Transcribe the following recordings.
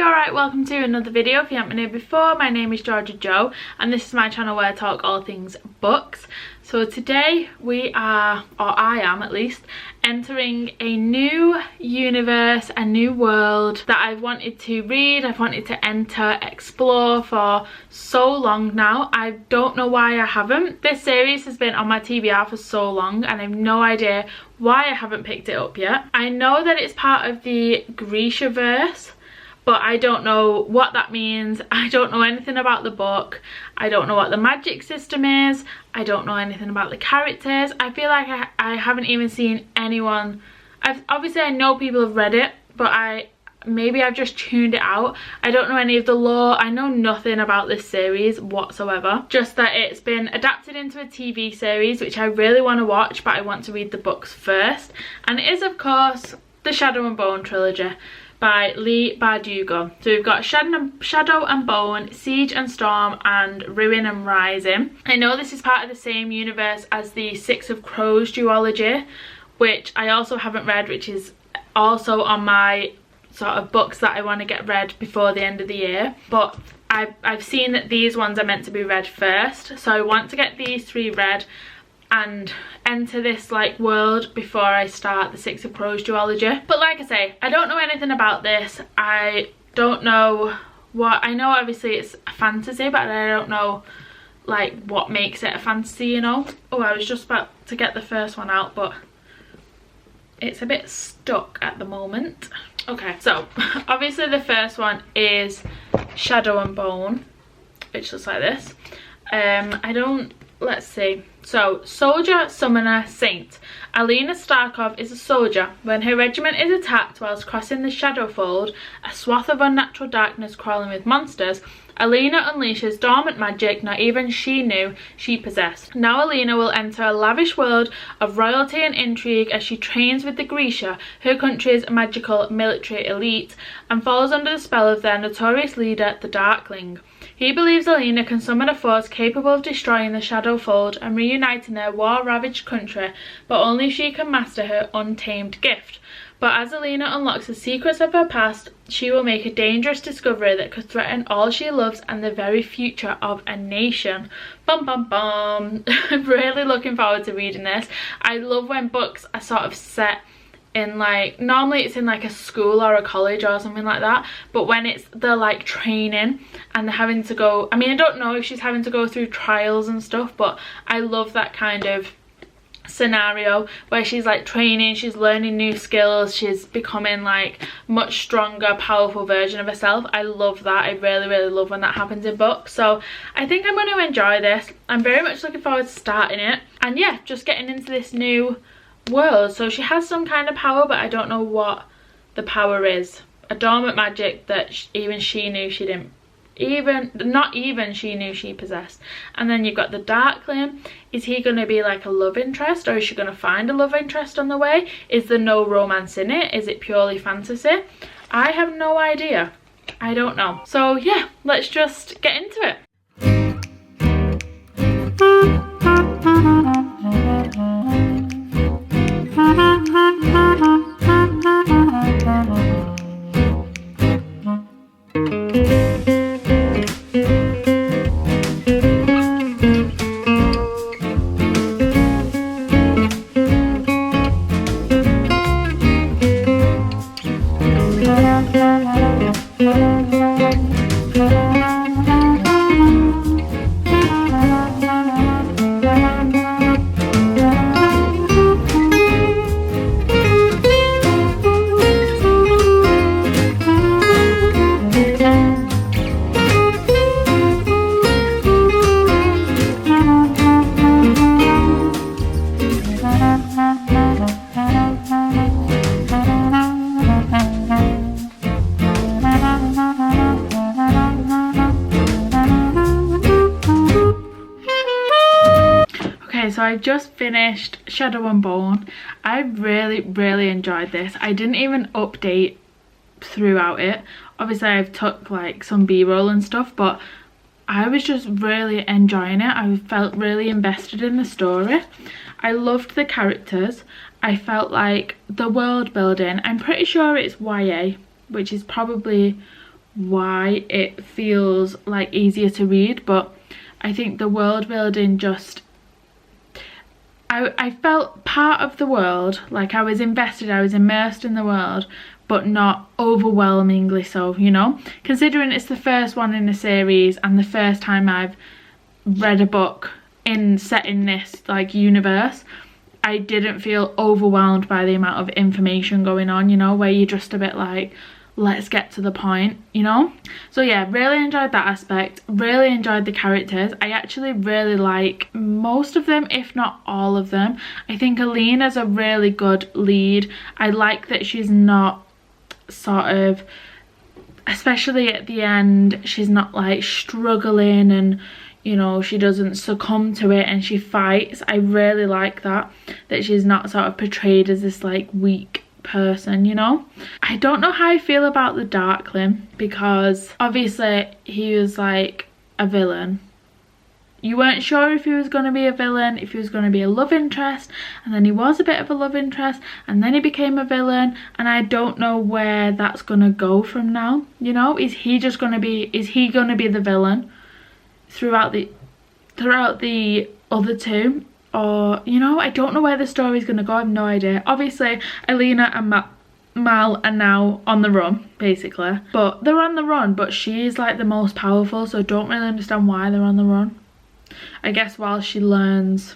you alright? Welcome to another video. If you haven't been here before, my name is Georgia Jo and this is my channel where I talk all things books. So today we are, or I am at least, entering a new universe, a new world that I've wanted to read, I've wanted to enter, explore for so long now. I don't know why I haven't. This series has been on my TBR for so long and I have no idea why I haven't picked it up yet. I know that it's part of the GrishaVerse, but I don't know what that means. I don't know anything about the book. I don't know what the magic system is. I don't know anything about the characters. I feel like I haven't even seen anyone. Obviously I know people have read it, but maybe I've just tuned it out. I don't know any of the lore. I know nothing about this series whatsoever. Just that it's been adapted into a TV series, which I really want to watch, but I want to read the books first. And it is, of course, the Shadow and Bone trilogy by Leigh Bardugo. So we've got Shadow and Bone, Siege and Storm, and Ruin and Rising. I know this is part of the same universe as the Six of Crows duology, which I also haven't read, which is also on my sort of books that I want to get read before the end of the year. But I've seen that these ones are meant to be read first, so I want to get these three read and enter this like world before I start the Six of Crows duology. But like I say, I don't know anything about this. I don't know what, I know obviously it's a fantasy, but I don't know like what makes it a fantasy, you know. Oh, I was just about to get the first one out, but it's a bit stuck at the moment. Okay, so obviously the first one is Shadow and Bone, which looks like this. Let's see. So, Soldier, Summoner, Saint. Alina Starkov is a soldier. When her regiment is attacked whilst crossing the Shadowfold, a swath of unnatural darkness crawling with monsters, Alina unleashes dormant magic not even she knew she possessed. Now Alina will enter a lavish world of royalty and intrigue as she trains with the Grisha, her country's magical military elite, and falls under the spell of their notorious leader, the Darkling. He believes Alina can summon a force capable of destroying the Shadowfold and reuniting their war-ravaged country, but only she can master her untamed gift. But as Alina unlocks the secrets of her past, she will make a dangerous discovery that could threaten all she loves and the very future of a nation. Bum bum bum. I'm really looking forward to reading this. I love when books are sort of set in like, normally it's in like a school or a college or something like that, but when they're like training and they're having to go, I mean I don't know if she's having to go through trials and stuff, but I love that kind of scenario where she's like training, she's learning new skills, she's becoming like much stronger, powerful version of herself. I love that. I really love when that happens in books, so I think I'm going to enjoy this. I'm very much looking forward to starting it, and yeah, just getting into this new world. So she has some kind of power, but I don't know what the power is. A dormant magic that even she knew she didn't, not even she knew she possessed. And then you've got the Darkling. Is he going to be like a love interest, or is she going to find a love interest on the way? Is there no romance in it? Is it purely fantasy? I have no idea. I don't know. So yeah, let's just get into it. So I just finished Shadow and Bone. I really enjoyed this. I didn't even update throughout it. Obviously I've took like some b-roll and stuff, but I was just really enjoying it. I felt really invested in the story. I loved the characters. I felt like the world building, I'm pretty sure it's YA, which is probably why it feels like easier to read, but I think the world building just, I felt part of the world, like I was invested, I was immersed in the world, but not overwhelmingly so, you know, considering it's the first one in a series and the first time I've read a book set in this like universe. I didn't feel overwhelmed by the amount of information going on, you know, where you're just a bit like, let's get to the point, you know. So yeah, really enjoyed that aspect, really enjoyed the characters. I actually really like most of them, if not all of them. I think Alina's a really good lead. I like that she's not sort of, especially at the end, she's not like struggling and, you know, she doesn't succumb to it and she fights. I really like that she's not sort of portrayed as this like weak person, you know. I don't know how I feel about the Darkling, because obviously he was like a villain. You weren't sure if he was going to be a villain, if he was going to be a love interest, and then he was a bit of a love interest, and then he became a villain, and I don't know where that's going to go from now, you know. Is he going to be the villain throughout the other two? Or, you know, I don't know where the story's going to go. I have no idea. Obviously, Alina and Mal are now on the run, basically. But they're on the run, but she's like the most powerful, so I don't really understand why they're on the run. I guess while she learns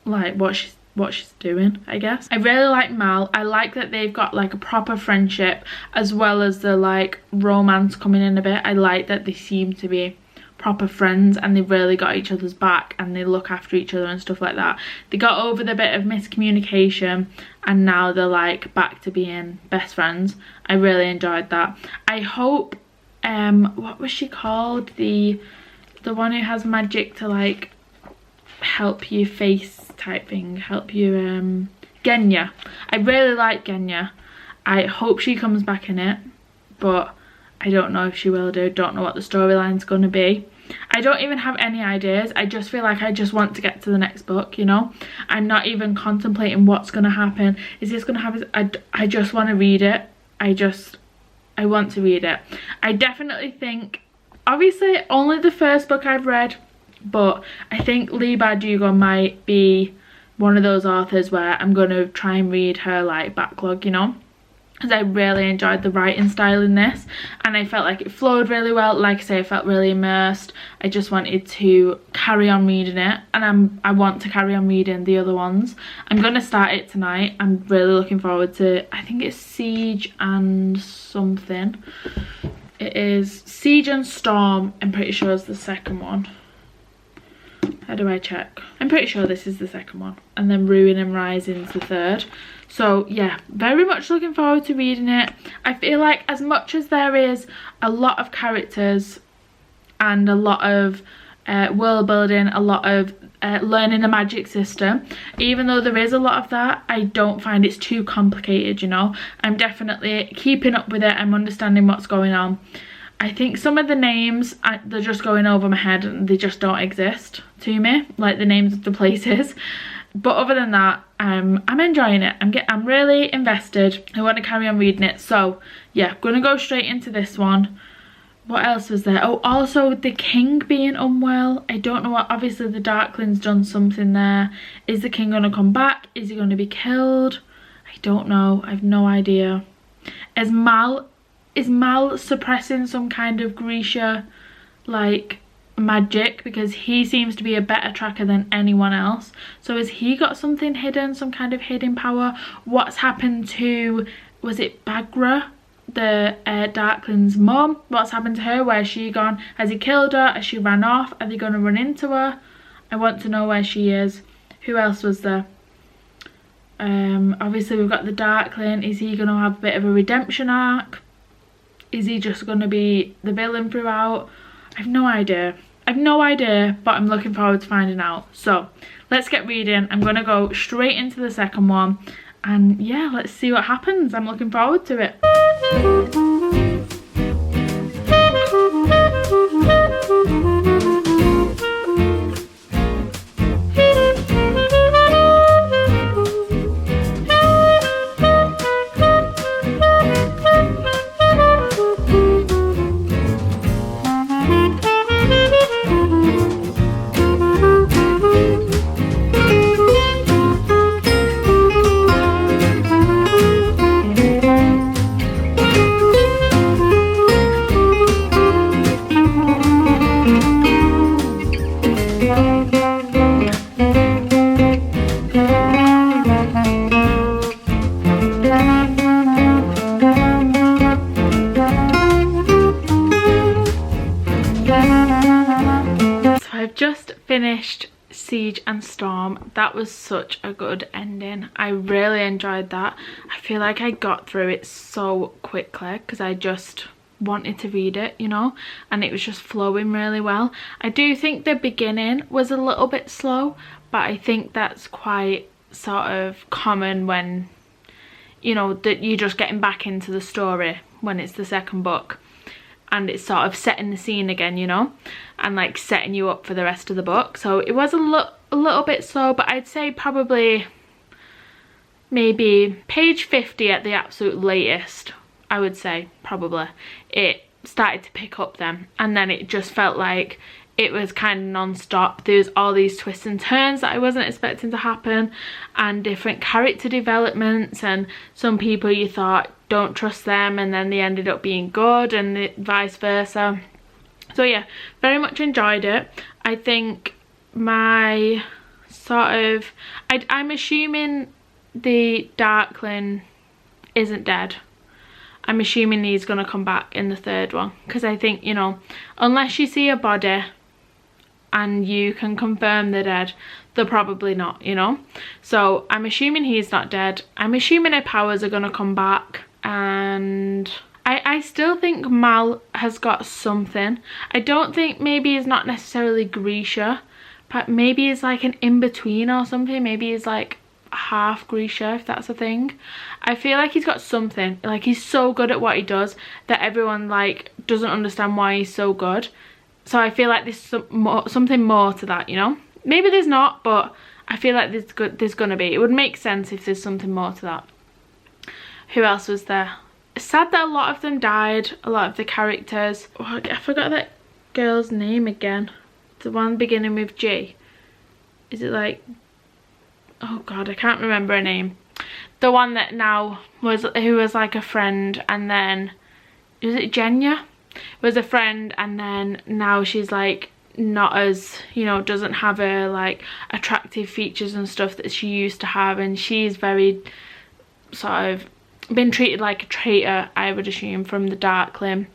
like what she's doing, I guess. I really like Mal. I like that they've got like a proper friendship as well as the like romance coming in a bit. I like that they seem to be proper friends and they've really got each other's back and they look after each other and stuff like that. They got over the bit of miscommunication and now they're like back to being best friends. I really enjoyed that. I hope what was she called, the one who has magic to like help you face type thing, help you, Genya. I really like Genya. I hope she comes back in it, but I don't know if she will do. Don't know what the storyline's going to be. I don't even have any ideas. I just feel like I just want to get to the next book, you know. I'm not even contemplating what's going to happen. Is this going to happen? I just want to read it. I want to read it. I definitely think, obviously only the first book I've read, but I think Leigh Bardugo might be one of those authors where I'm going to try and read her like backlog, you know, because I really enjoyed the writing style in this and I felt like it flowed really well. Like I say, I felt really immersed. I just wanted to carry on reading it, and I want to carry on reading the other ones. I'm going to start it tonight. I'm really looking forward to, I think it's Siege and something. It is Siege and Storm, I'm pretty sure is the second one. How do I check? I'm pretty sure this is the second one, and then Ruin and Rising is the third. So yeah, very much looking forward to reading it. I feel like as much as there is a lot of characters and a lot of world building, a lot of learning the magic system, even though there is a lot of that, I don't find it's too complicated, you know. I'm definitely keeping up with it. I'm understanding what's going on. I think some of the names, they're just going over my head and they just don't exist to me, like the names of the places. But other than that, I'm enjoying it. I'm really invested. I want to carry on reading it. So yeah, gonna go straight into this one. What else was there? Oh, also the king being unwell. I don't know what, obviously the Darkling's done something there. Is the king gonna come back? Is he gonna be killed? I don't know. I have no idea. Is Mal suppressing some kind of Grisha like magic, because he seems to be a better tracker than anyone else? So has he got something hidden, some kind of hidden power? What's happened to, was it Bagra, the Darkling's mum? What's happened to her? Where's she gone? Has he killed her? Has she ran off? Are they going to run into her? I want to know where she is. Who else was there? Obviously we've got the Darkling. Is he going to have a bit of a redemption arc? Is he just going to be the villain throughout? I have no idea. I have no idea, but I'm looking forward to finding out. So let's get reading. I'm going to go straight into the second one. And yeah, let's see what happens. I'm looking forward to it. finished Siege and Storm. That was such a good ending. I really enjoyed that. I feel like I got through it so quickly because I just wanted to read it, you know, and it was just flowing really well. I do think the beginning was a little bit slow, but I think that's quite sort of common when, you know, that you're just getting back into the story when it's the second book and it's sort of setting the scene again, you know, and like setting you up for the rest of the book. So it was a little bit slow, but I'd say probably maybe page 50 at the absolute latest. I would say probably it started to pick up then, and then it just felt like it was kind of non-stop. There's all these twists and turns that I wasn't expecting to happen, and different character developments, and some people you thought don't trust them and then they ended up being good, and vice versa. So yeah, very much enjoyed it. I think my sort of I'm assuming the Darkling isn't dead. I'm assuming he's going to come back in the third one, because I think, you know, unless you see a body and you can confirm they're dead, they're probably not, you know. So I'm assuming he's not dead. I'm assuming her powers are going to come back, and I still think Mal has got something. I don't think, maybe he's not necessarily Grisha, but maybe he's like an in-between or something. Maybe he's like half Grisha, if that's a thing. I feel like he's got something, like he's so good at what he does that everyone like doesn't understand why he's so good. So I feel like there's something more to that, you know. Maybe there's not, but I feel like there's gonna be. It would make sense if there's something more to that. Who else was there? It's sad that a lot of them died, a lot of the characters. Oh, I forgot that girl's name again. The one beginning with G. Is it like, oh god, I can't remember her name. The one that now who was like a friend, and then, was it Jenya? Was a friend, and then now she's like not as, you know, doesn't have her like attractive features and stuff that she used to have, and she's very sort of been treated like a traitor, I would assume, from the Darkling.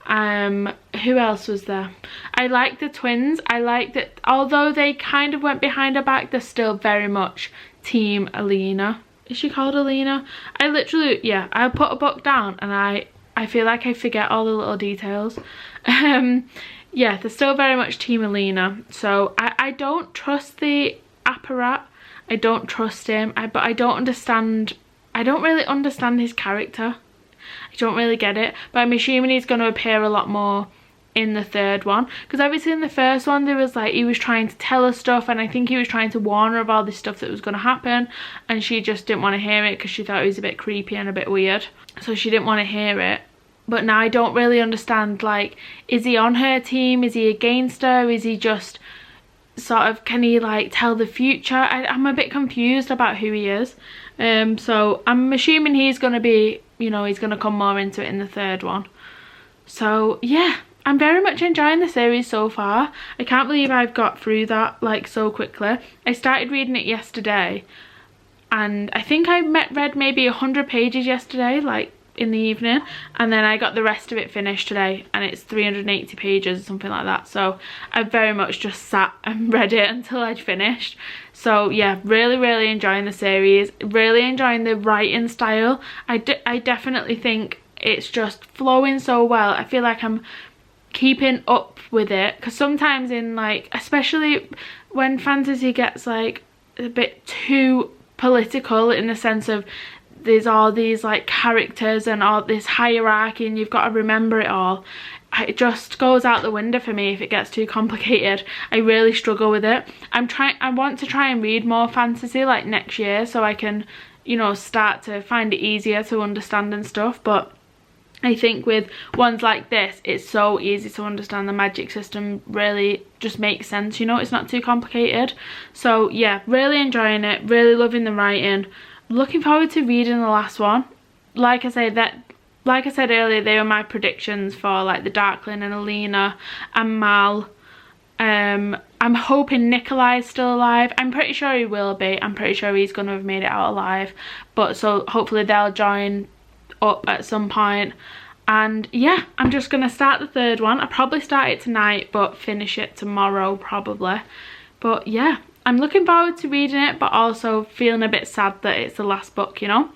Who else was there? I like the twins. I like that although they kind of went behind her back, they're still very much team Alina. Is she called Alina? I literally, yeah, I put a book down and I feel like I forget all the little details. Yeah, they're still very much team Alina. So I don't trust the apparat. I don't trust him. But I don't really understand his character. I don't really get it, but I'm assuming he's going to appear a lot more in the third one, because obviously in the first one there was like, he was trying to tell her stuff, and I think he was trying to warn her of all this stuff that was going to happen, and she just didn't want to hear it because she thought it was a bit creepy and a bit weird, so she didn't want to hear it. But now I don't really understand, like, is he on her team, is he against her, is he just sort of, can he like tell the future? I'm a bit confused about who he is. So I'm assuming he's going to be, you know, he's going to come more into it in the third one. So yeah, I'm very much enjoying the series so far. I can't believe I've got through that like so quickly. I started reading it yesterday, and I think I read maybe 100 pages yesterday, like in the evening, and then I got the rest of it finished today, and it's 380 pages or something like that. So I very much just sat and read it until I'd finished. So yeah, really enjoying the series, really enjoying the writing style. I definitely think it's just flowing so well. I feel like I'm keeping up with it, because sometimes in like, especially when fantasy gets like a bit too political, in the sense of there's all these like characters and all this hierarchy and you've got to remember it all, it just goes out the window for me if it gets too complicated. I really struggle with it. I want to try and read more fantasy like next year, so I can, you know, start to find it easier to understand and stuff. But I think with ones like this, it's so easy to understand. The magic system really just makes sense, you know, it's not too complicated. So yeah, really enjoying it, really loving the writing. Looking forward to reading the last one. Like I said earlier, they were my predictions for like the Darkling and Alina and Mal. I'm hoping Nikolai's still alive. I'm pretty sure he will be. I'm pretty sure he's going to have made it out alive. But so hopefully they'll join up at some point. And yeah, I'm just gonna start the third one. I'll probably start it tonight but finish it tomorrow probably. But yeah, I'm looking forward to reading it, but also feeling a bit sad that it's the last book, you know.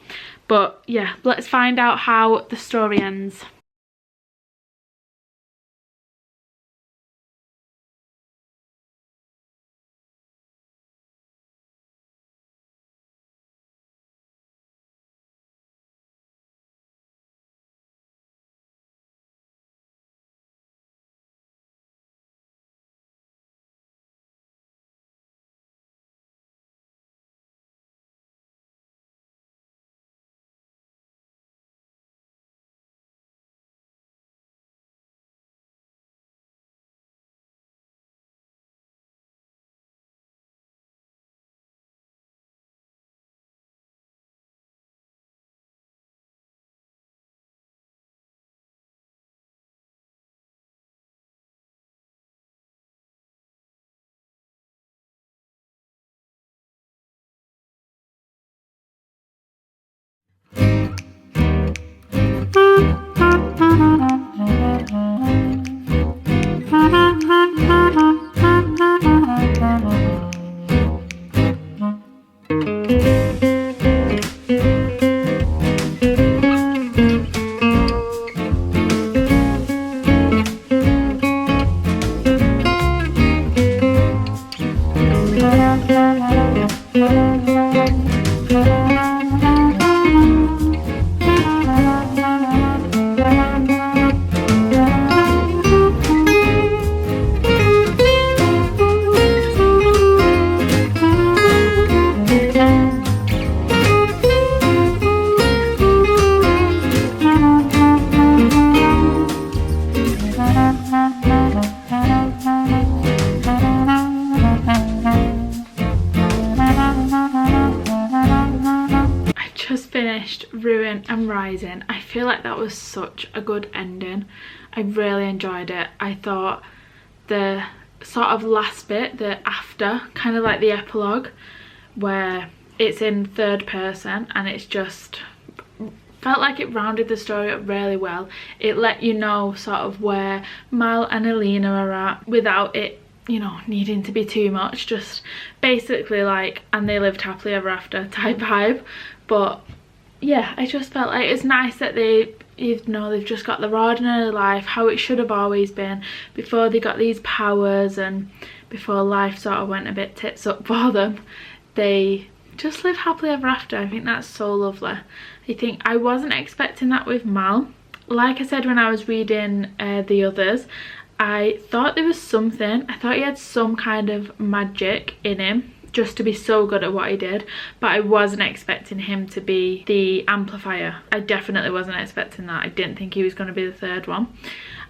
But yeah, let's find out how the story ends. Ruin and Rising. I feel like that was such a good ending. I really enjoyed it. I thought the sort of last bit, the after, kind of like the epilogue where it's in third person and it's just felt like it rounded the story up really well. It let you know sort of where Mal and Alina are at without it, you know, needing to be too much. Just basically like, and they lived happily ever after type vibe. But yeah, I just felt like it's nice that they, you know, they've just got their ordinary life, how it should have always been before they got these powers and before life sort of went a bit tits up for them. They just live happily ever after. I think that's so lovely. I think I wasn't expecting that with Mal. Like I said when I was reading the others, I thought there was something. I thought he had some kind of magic in him just to be so good at what he did, but I wasn't expecting him to be the amplifier. I definitely wasn't expecting that. I didn't think he was going to be the third one.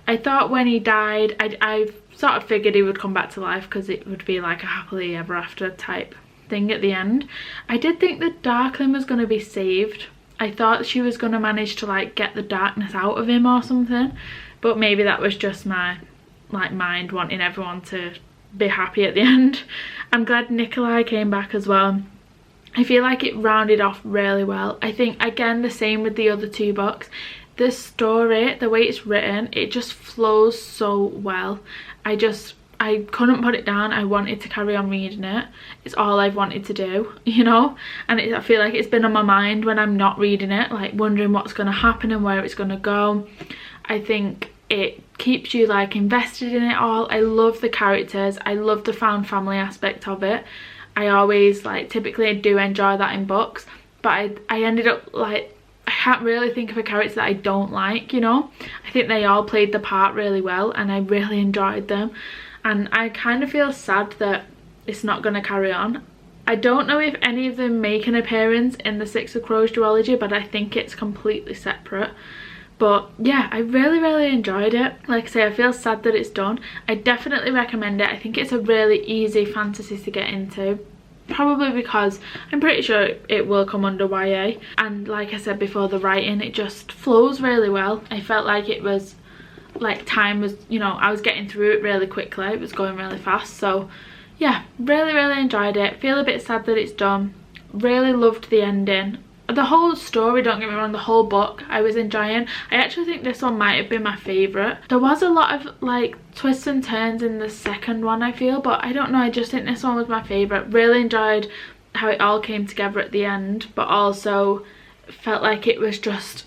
I thought when he died, I sort of figured he would come back to life because it would be like a happily ever after type thing at the end. I did think that Darkling was going to be saved. I thought she was going to manage to like get the darkness out of him or something, but maybe that was just my like mind wanting everyone to be happy at the end. I'm glad Nikolai came back as well. I feel like it rounded off really well. I think again the same with the other two books. This story, the way it's written, it just flows so well. I couldn't put it down. I wanted to carry on reading it. It's all I've wanted to do, you know, and I feel like it's been on my mind when I'm not reading it, like wondering what's going to happen and where it's going to go. I think it keeps you like invested in it all. I love the characters. I love the found family aspect of it. I always like, typically I do enjoy that in books, but I ended up like, I can't really think of a character that I don't like, you know. I think they all played the part really well and I really enjoyed them, and I kind of feel sad that it's not going to carry on. I don't know if any of them make an appearance in the Six of Crows duology, but I think it's completely separate. But yeah, I really enjoyed it. Like I say, I feel sad that it's done. I definitely recommend it. I think it's a really easy fantasy to get into, probably because I'm pretty sure it will come under YA, and like I said before, the writing, it just flows really well. I felt like it was like time was, you know, I was getting through it really quickly. It was going really fast. So yeah, really enjoyed it. Feel a bit sad that it's done. Really loved the ending. the whole story, don't get me wrong, the whole book I was enjoying. I actually think this one might have been my favourite. There was a lot of like twists and turns in the second one, I feel, but I don't know, I just think this one was my favourite. Really enjoyed how it all came together at the end, but also felt like it was just,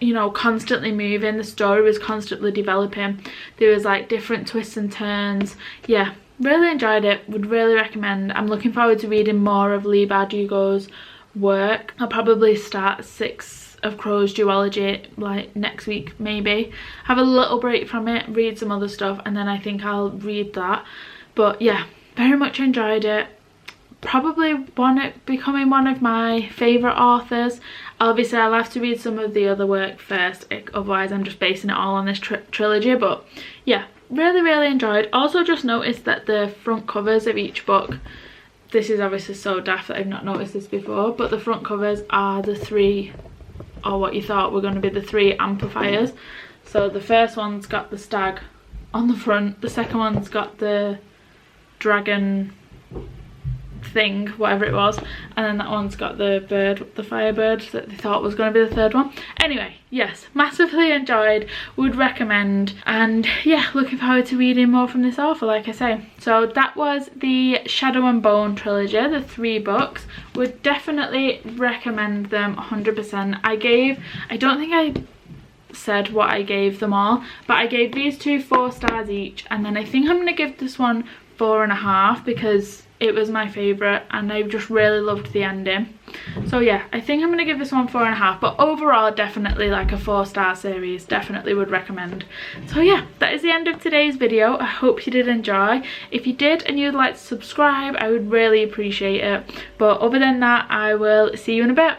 you know, constantly moving. The story was constantly developing. There was like different twists and turns. Yeah, really enjoyed it, would really recommend. I'm looking forward to reading more of Leigh Bardugo's work. I'll probably start 6 of Crow's duology like next week, maybe have a little break from it, read some other stuff, and then I think I'll read that. But yeah, very much enjoyed it. Probably becoming one of my favourite authors. Obviously I'll have to read some of the other work first, otherwise I'm just basing it all on this trilogy. But yeah, really enjoyed. Also just noticed that the front covers of each book, this is obviously so daft that I've not noticed this before, but the front covers are the 3, or what you thought were going to be the 3 amplifiers. So the first one's got the stag on the front, the second one's got the dragon thing, whatever it was, and then that one's got the bird, the firebird that they thought was going to be the third one. Anyway, yes, massively enjoyed, would recommend, and yeah, looking forward to reading more from this author, like I say. So that was the Shadow and Bone trilogy, the 3 books. Would definitely recommend them 100%. I don't think I said what I gave them all, but I gave these 2 4 stars each, and then I think I'm going to give this one 4.5 because it was my favourite and I just really loved the ending. So yeah, I think I'm going to give this one 4.5, but overall definitely like a 4-star series, definitely would recommend. So yeah, that is the end of today's video. I hope you did enjoy. If you did and you'd like to subscribe, I would really appreciate it. But other than that, I will see you in a bit.